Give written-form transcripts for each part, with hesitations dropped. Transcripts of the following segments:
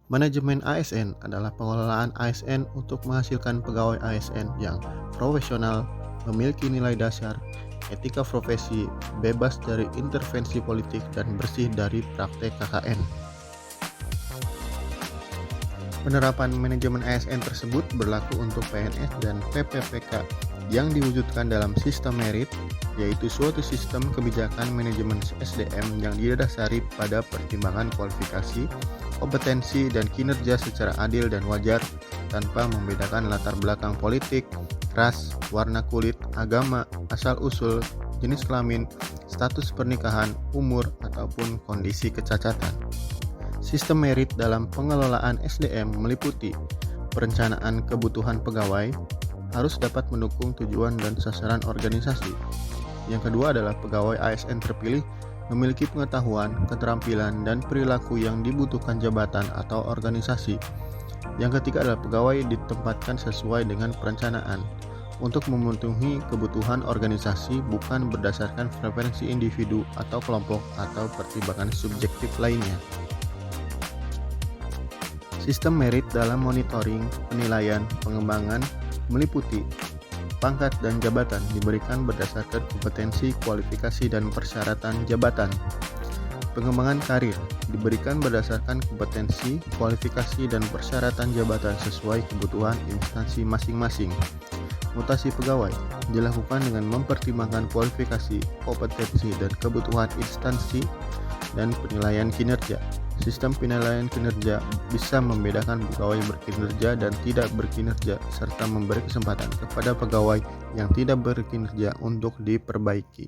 Manajemen ASN adalah pengelolaan ASN untuk menghasilkan pegawai ASN yang profesional, memiliki nilai dasar, etika profesi, bebas dari intervensi politik, dan bersih dari praktek KKN. Penerapan manajemen ASN tersebut berlaku untuk PNS dan PPPK yang diwujudkan dalam sistem merit, yaitu suatu sistem kebijakan manajemen SDM yang didasari pada pertimbangan kualifikasi, kompetensi, dan kinerja secara adil dan wajar tanpa membedakan latar belakang politik, ras, warna kulit, agama, asal-usul, jenis kelamin, status pernikahan, umur, ataupun kondisi kecacatan. Sistem merit dalam pengelolaan SDM meliputi perencanaan kebutuhan pegawai, harus dapat mendukung tujuan dan sasaran organisasi. Yang kedua adalah pegawai ASN terpilih memiliki pengetahuan, keterampilan, dan perilaku yang dibutuhkan jabatan atau organisasi. Yang ketiga adalah pegawai ditempatkan sesuai dengan perencanaan untuk memenuhi kebutuhan organisasi, bukan berdasarkan preferensi individu atau kelompok atau pertimbangan subjektif lainnya. Sistem merit dalam monitoring, penilaian, pengembangan meliputi pangkat dan jabatan diberikan berdasarkan kompetensi, kualifikasi, dan persyaratan jabatan. Pengembangan karir diberikan berdasarkan kompetensi, kualifikasi, dan persyaratan jabatan sesuai kebutuhan instansi masing-masing. Mutasi pegawai dilakukan dengan mempertimbangkan kualifikasi, kompetensi, dan kebutuhan instansi dan penilaian kinerja. Sistem penilaian kinerja bisa membedakan pegawai berkinerja dan tidak berkinerja, serta memberi kesempatan kepada pegawai yang tidak berkinerja untuk diperbaiki.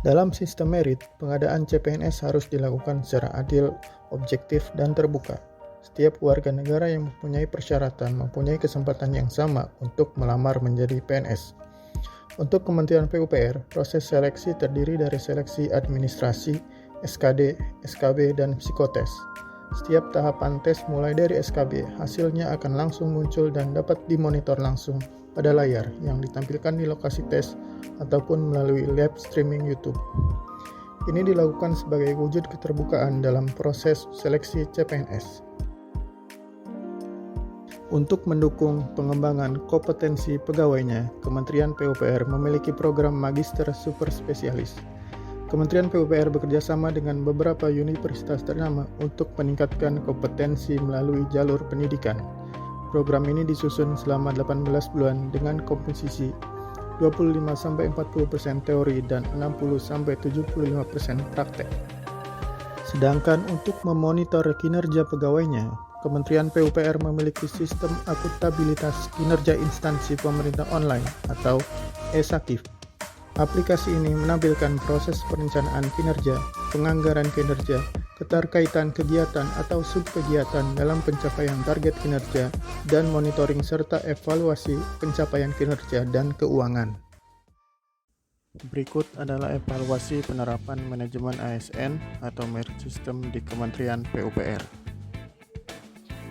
Dalam sistem merit, pengadaan CPNS harus dilakukan secara adil, objektif, dan terbuka. Setiap warga negara yang mempunyai persyaratan mempunyai kesempatan yang sama untuk melamar menjadi PNS. Untuk Kementerian PUPR, proses seleksi terdiri dari seleksi administrasi, SKD, SKB, dan psikotes. Setiap tahapan tes mulai dari SKB, hasilnya akan langsung muncul dan dapat dimonitor langsung pada layar yang ditampilkan di lokasi tes ataupun melalui live streaming YouTube. Ini dilakukan sebagai wujud keterbukaan dalam proses seleksi CPNS. Untuk mendukung pengembangan kompetensi pegawainya, Kementerian PUPR memiliki program Magister Super Spesialis. Kementerian PUPR bekerjasama dengan beberapa universitas ternama untuk meningkatkan kompetensi melalui jalur pendidikan. Program ini disusun selama 18 bulan dengan komposisi 25-40% teori dan 60-75% praktek. Sedangkan untuk memonitor kinerja pegawainya, Kementerian PUPR memiliki sistem akuntabilitas kinerja instansi pemerintah online atau e-Sakif. Aplikasi ini menampilkan proses perencanaan kinerja, penganggaran kinerja, keterkaitan kegiatan atau subkegiatan dalam pencapaian target kinerja, dan monitoring serta evaluasi pencapaian kinerja dan keuangan. Berikut adalah evaluasi penerapan manajemen ASN atau merit system di Kementerian PUPR.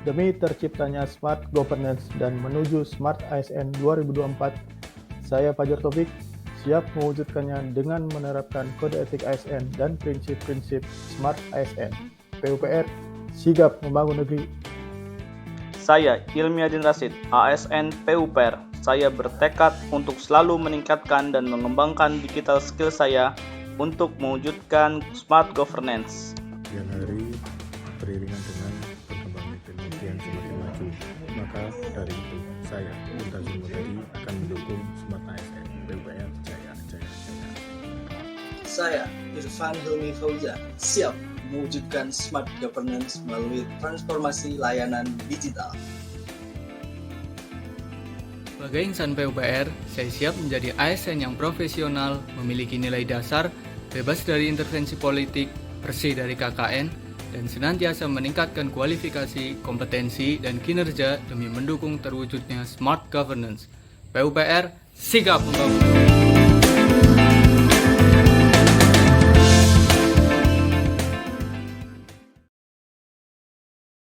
Demi terciptanya Smart Governance dan menuju Smart ASN 2024, saya Fajar Taufik siap mewujudkannya dengan menerapkan kode etik ASN dan prinsip-prinsip Smart ASN. PUPR sigap membangun negeri. Saya Ilmiadin Rasid, ASN PUPR. Saya bertekad untuk selalu meningkatkan dan mengembangkan digital skill saya untuk mewujudkan Smart Governance. Kemudian hari beriringan dengan perkembangan teknologi yang semakin maju, maka dari itu saya Muntazim Mutadi akan mendukung Smart ASN PUPR Jaya. Saya Irfan Hilmi Fauzan siap mewujudkan Smart Governance melalui transformasi layanan digital. Sebagai insan PUPR, saya siap menjadi ASN yang profesional, memiliki nilai dasar, bebas dari intervensi politik, bersih dari KKN, dan senantiasa meningkatkan kualifikasi, kompetensi, dan kinerja demi mendukung terwujudnya Smart Governance. PUPR sigap membangun.